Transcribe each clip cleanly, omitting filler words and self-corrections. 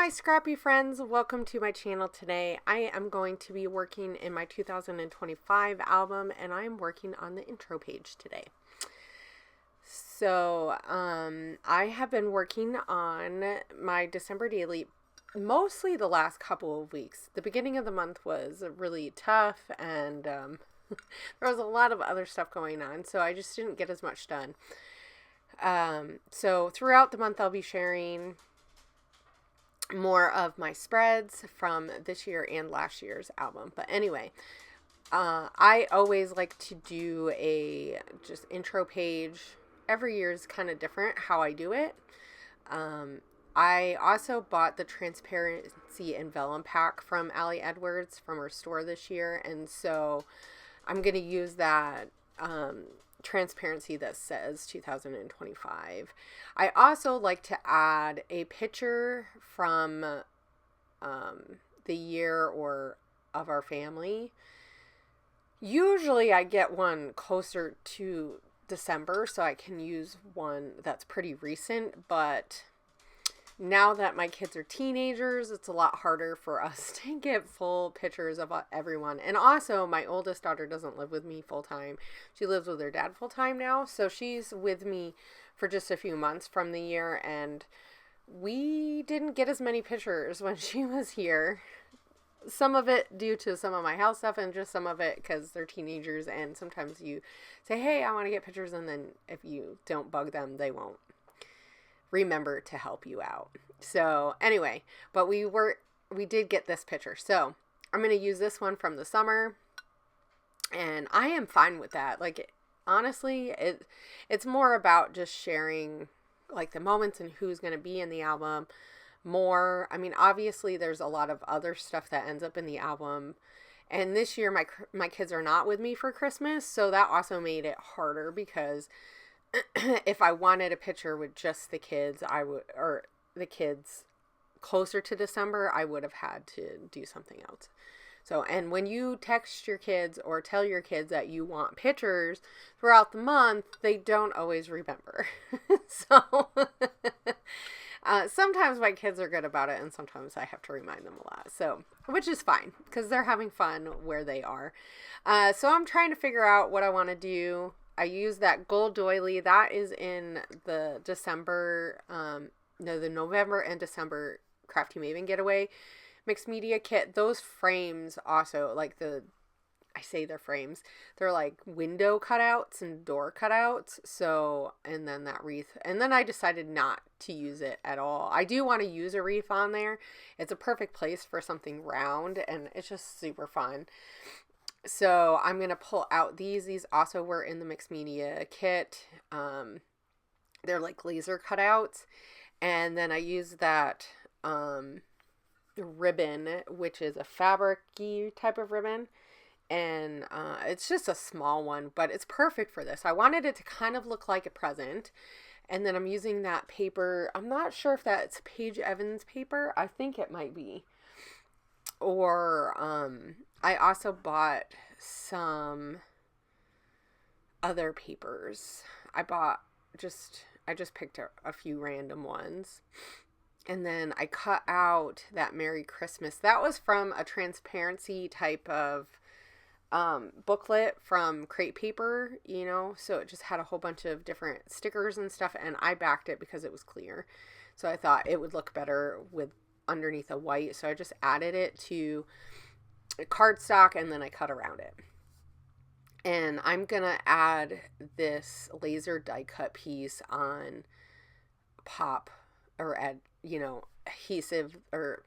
my scrappy friends, welcome to my channel today. I am going to be working in my 2025 album, and I am working on the intro page today. So, I have been working on my December daily mostly the last couple of weeks. The beginning of the month was really tough, and there was a lot of other stuff going on, so I just didn't get as much done. So throughout the month, I'll be sharing more of my spreads from this year and last year's album. But anyway, I always like to do a just intro page. Every year is kind of different how I do it. I also bought the transparency and vellum pack from Ali Edwards from her store this year, and so I'm going to use that transparency that says 2025. I also like to add a picture from the year or of our family. Usually I get one closer to December, so I can use one that's pretty recent, but now that my kids are teenagers, it's a lot harder for us to get full pictures of everyone. And also, my oldest daughter doesn't live with me full time. She lives with her dad full time now. So she's with me for just a few months from the year. And we didn't get as many pictures when she was here. Some of it due to some of my health stuff, and just some of it because they're teenagers. And sometimes you say, hey, I want to get pictures. And then if you don't bug them, they won't remember to help you out. So anyway, but we did get this picture. So I'm going to use this one from the summer, and I am fine with that. Like, honestly, it's more about just sharing like the moments and who's going to be in the album more. I mean, obviously there's a lot of other stuff that ends up in the album. And this year my kids are not with me for Christmas, so that also made it harder because if I wanted a picture with just the kids, or the kids closer to December, I would have had to do something else. So, and when you text your kids or tell your kids that you want pictures throughout the month, they don't always remember. So, sometimes my kids are good about it, and sometimes I have to remind them a lot. So, which is fine, because they're having fun where they are. So I'm trying to figure out what I want to do. I use that gold doily that is in the the November and December Crafty Maven Getaway mixed media kit. Those frames also, like I say they're frames, they're like window cutouts and door cutouts. So, and then that wreath, and then I decided not to use it at all. I do want to use a wreath on there. It's a perfect place for something round, and it's just super fun. So I'm going to pull out these. These also were in the mixed media kit. They're like laser cutouts. And then I use that ribbon, which is a fabric-y type of ribbon. And it's just a small one, but it's perfect for this. I wanted it to kind of look like a present. And then I'm using that paper. I'm not sure if that's Paige Evans paper. I think it might be. Or I also bought some other papers. I just picked a few random ones. And then I cut out that Merry Christmas. That was from a transparency type of booklet from Crate Paper, so it just had a whole bunch of different stickers and stuff, and I backed it because it was clear. So I thought it would look better with underneath a white, so I just added it to cardstock, and then I cut around it. And I'm gonna add this laser die cut piece on pop, or adhesive, or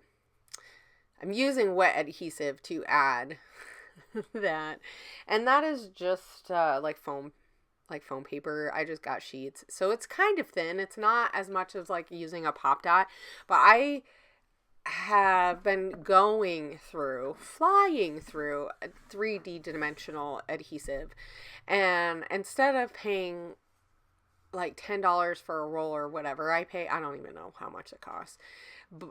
I'm using wet adhesive to add that, and that is just like foam paper. I just got sheets, so it's kind of thin. It's not as much as like using a pop dot, but I have been flying through a 3D dimensional adhesive, and instead of paying like $10 for a roll or whatever I don't even know how much it costs,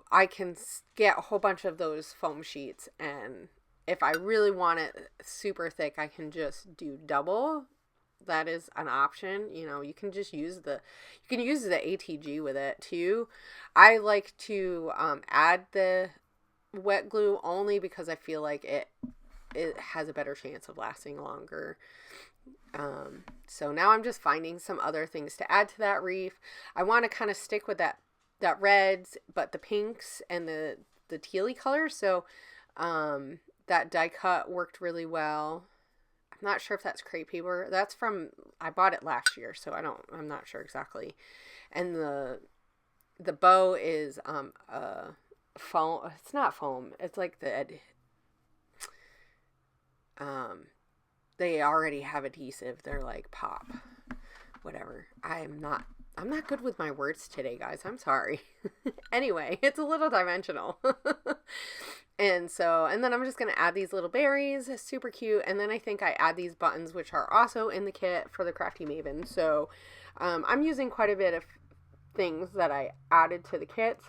I can get a whole bunch of those foam sheets, and if I really want it super thick, I can just do double that is an option. You know, you can just use the ATG with it too. I like to add the wet glue only because I feel like it has a better chance of lasting longer. So now I'm just finding some other things to add to that wreath. I want to kind of stick with that reds, but the pinks and the tealy colors. So that die cut worked really well. I'm not sure if that's crepe paper. That's from, I bought it last year, so I'm not sure exactly. And the bow is foam. It's not foam. It's like they already have adhesive. They're like pop, whatever. I'm not good with my words today, guys. I'm sorry. Anyway, it's a little dimensional. And then I'm just going to add these little berries. Super cute. And then I think I add these buttons, which are also in the kit for the Crafty Maven. So I'm using quite a bit of things that I added to the kit.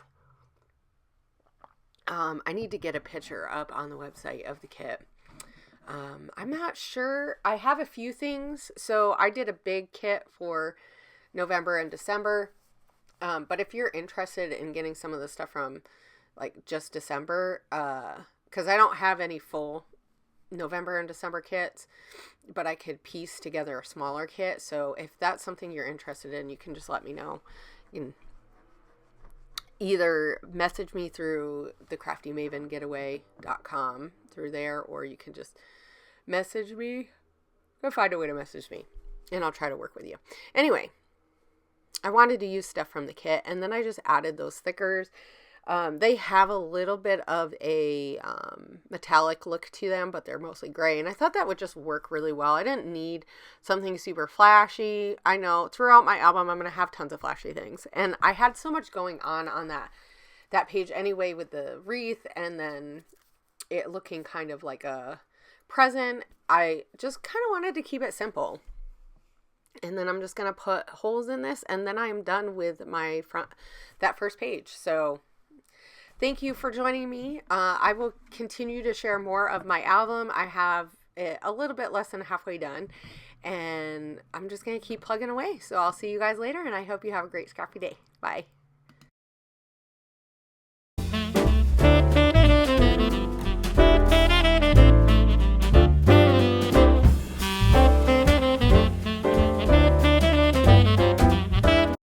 I need to get a picture up on the website of the kit. I'm not sure. I have a few things. So I did a big kit for November and December. But if you're interested in getting some of the stuff from like just December, because I don't have any full November and December kits, but I could piece together a smaller kit. So if that's something you're interested in, you can just let me know. You can either message me through the craftymavengetaway.com through there, or you can just message me. I'll find a way to message me and I'll try to work with you. Anyway, I wanted to use stuff from the kit, and then I just added those thickers. They have a little bit of a metallic look to them, but they're mostly gray. And I thought that would just work really well. I didn't need something super flashy. I know throughout my album, I'm going to have tons of flashy things. And I had so much going on that page anyway with the wreath, and then it looking kind of like a present. I just kind of wanted to keep it simple. And then I'm just going to put holes in this, and then I'm done with that first page. So thank you for joining me. I will continue to share more of my album. I have it a little bit less than halfway done, and I'm just going to keep plugging away. So I'll see you guys later, and I hope you have a great scrappy day. Bye.